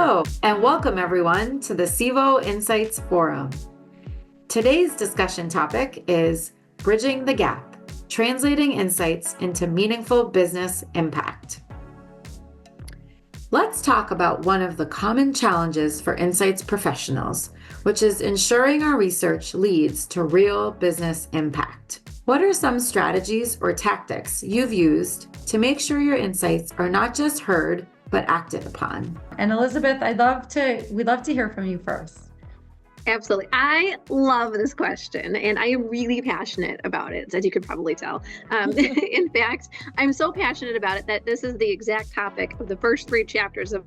Hello, and welcome everyone to the SIVO Insights Forum. Today's discussion topic is Bridging the Gap, Translating Insights into Meaningful Business Impact. Let's talk about one of the common challenges for insights professionals, which is ensuring our research leads to real business impact. What are some strategies or tactics you've used to make sure your insights are not just heard, but acted upon? And Elizabeth, we'd love to hear from you first. Absolutely. I love this question, and I am really passionate about it, as you could probably tell. In fact, I'm so passionate about it that this is the exact topic of the first 3 chapters of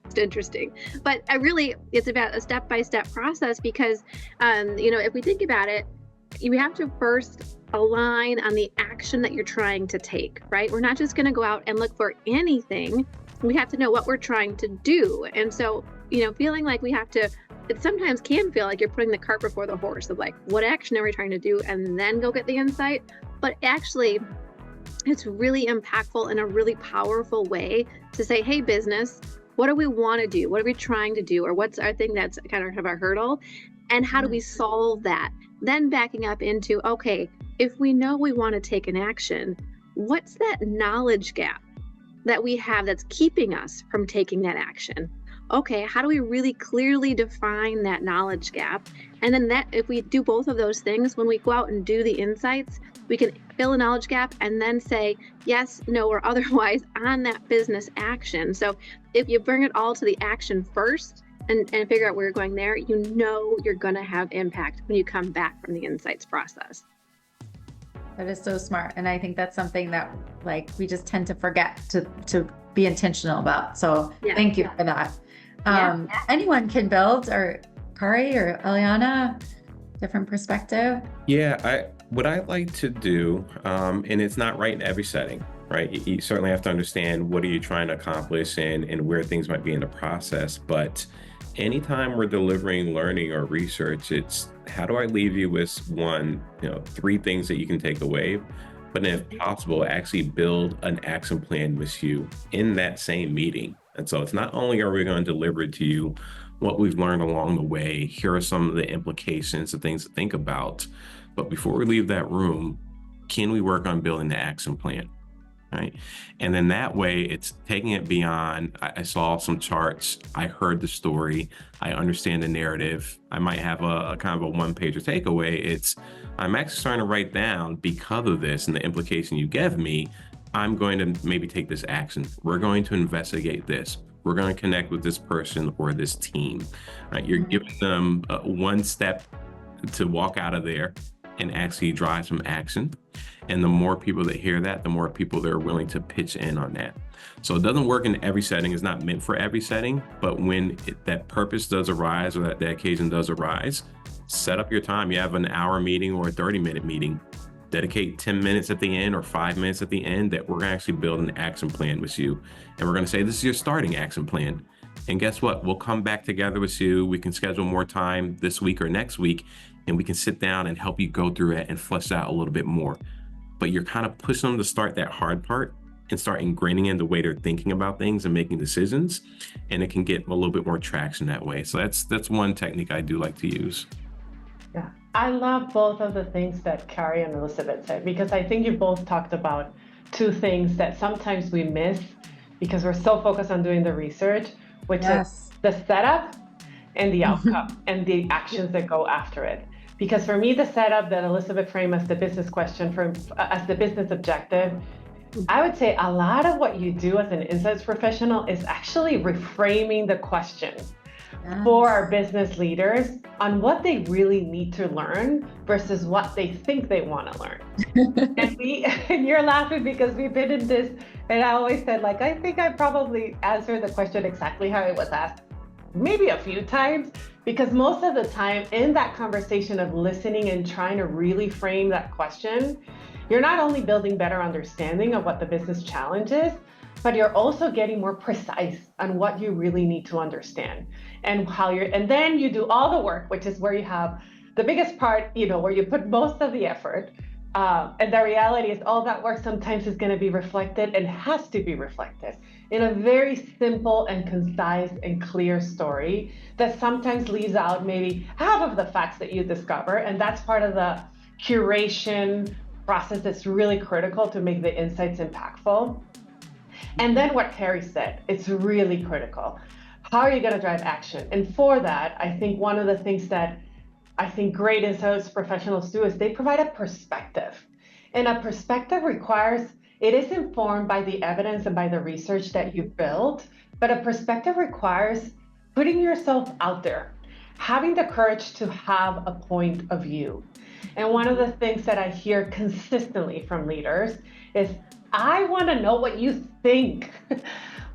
Most Interesting. But it's about a step-by-step process because, if we think about it, you have to first align on the action that you're trying to take, right? We're not just going to go out and look for anything. We have to know what we're trying to do. And so, feeling like we have to, it sometimes can feel like you're putting the cart before the horse of like, what action are we trying to do? And then go get the insight. But actually, it's really impactful in a really powerful way to say, hey, business, what do we want to do? What are we trying to do? Or what's our thing that's kind of our hurdle? And how do we solve that? Then backing up into, okay, if we know we want to take an action, what's that knowledge gap that we have that's keeping us from taking that action? Okay, how do we really clearly define that knowledge gap? And then if we do both of those things, when we go out and do the insights, we can fill a knowledge gap and then say yes, no, or otherwise on that business action. So if you bring it all to the action first and figure out where you're going there, you're going to have impact when you come back from the insights process. That is so smart. And I think that's something that we just tend to forget to be intentional about. So Thank you for that. Anyone can build, or Khary or Eliana, different perspective? Yeah, what I like to do, and it's not right in every setting, right? You certainly have to understand what are you trying to accomplish and where things might be in the process. But anytime we're delivering learning or research, it's how do I leave you with 3 things that you can take away, but if possible, actually build an action plan with you in that same meeting. And so it's not only are we going to deliver to you what we've learned along the way, here are some of the implications and things to think about, but before we leave that room, can we work on building the action plan? Right. And then that way it's taking it beyond, I saw some charts, I heard the story, I understand the narrative, I might have a kind of a 1-pager takeaway. I'm actually starting to write down, because of this and the implication you gave me, I'm going to maybe take this action. We're going to investigate this. We're going to connect with this person or this team. Right? You're giving them one step to walk out of there and actually drive some action. And the more people that hear that, the more people that are willing to pitch in on that. So it doesn't work in every setting. It's not meant for every setting. But when that purpose does arise or that occasion does arise, set up your time. You have an hour meeting or a 30-minute meeting. Dedicate 10 minutes at the end or 5 minutes at the end that we're going to actually build an action plan with you. And we're going to say, this is your starting action plan. And guess what? We'll come back together with you. We can schedule more time this week or next week, and we can sit down and help you go through it and flesh out a little bit more. But you're kind of pushing them to start that hard part and start ingraining in the way they're thinking about things and making decisions. And it can get a little bit more traction that way. So that's one technique I do like to use. Yeah, I love both of the things that Khary and Elizabeth said, because I think you both talked about 2 things that sometimes we miss because we're so focused on doing the research, which is the setup and the outcome and the actions that go after it. Because for me, the setup that Elizabeth framed as the business question, as the business objective, I would say a lot of what you do as an insights professional is actually reframing the question for our business leaders on what they really need to learn versus what they think they want to learn. And you're laughing because we've been in this, and I always said, I think I probably answered the question exactly how it was asked, maybe a few times, because most of the time in that conversation of listening and trying to really frame that question, you're not only building better understanding of what the business challenge is, but you're also getting more precise on what you really need to understand and and then you do all the work, which is where you have the biggest part, where you put most of the effort And the reality is all that work sometimes is going to be reflected and has to be reflected in a very simple and concise and clear story that sometimes leaves out maybe half of the facts that you discover. And that's part of the curation process that's really critical to make the insights impactful. And then what Khary said, it's really critical. How are you going to drive action? And for that, I think one of the things that I think great insights professionals do is they provide a perspective. And a perspective requires, it is informed by the evidence and by the research that you build, but a perspective requires putting yourself out there, having the courage to have a point of view. And one of the things that I hear consistently from leaders is, I want to know what you think.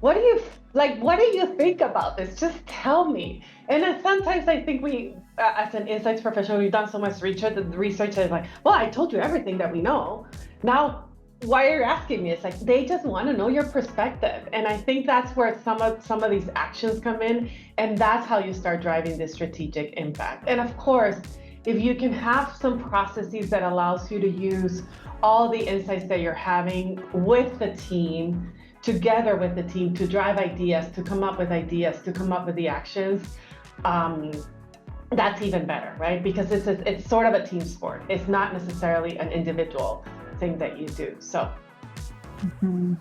What do you think about this? Just tell me. And then sometimes I think we, as an insights professional, we've done so much research that the research is like, well, I told you everything that we know. Now, why are you asking me? It's like, they just want to know your perspective. And I think that's where some of these actions come in. And that's how you start driving this strategic impact. And of course, if you can have some processes that allows you to use all the insights that you're having with the team, together with the team, to drive ideas, to come up with ideas, to come up with the actions, that's even better, right? Because it's sort of a team sport. It's not necessarily an individual thing that you do. So. Mm-hmm.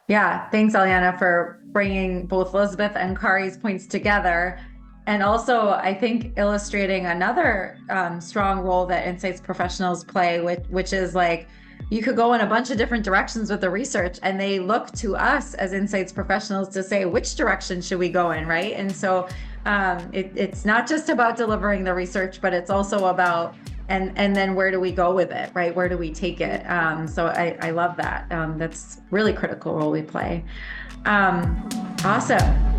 Yeah, thanks, Eliana, for bringing both Elizabeth and Khary's points together. And also, I think illustrating another strong role that insights professionals play, which is like, you could go in a bunch of different directions with the research, and they look to us as insights professionals to say, which direction should we go in, right? And so it's not just about delivering the research, but it's also about, and then where do we go with it, right? Where do we take it? So I love that. That's really critical role we play. Awesome.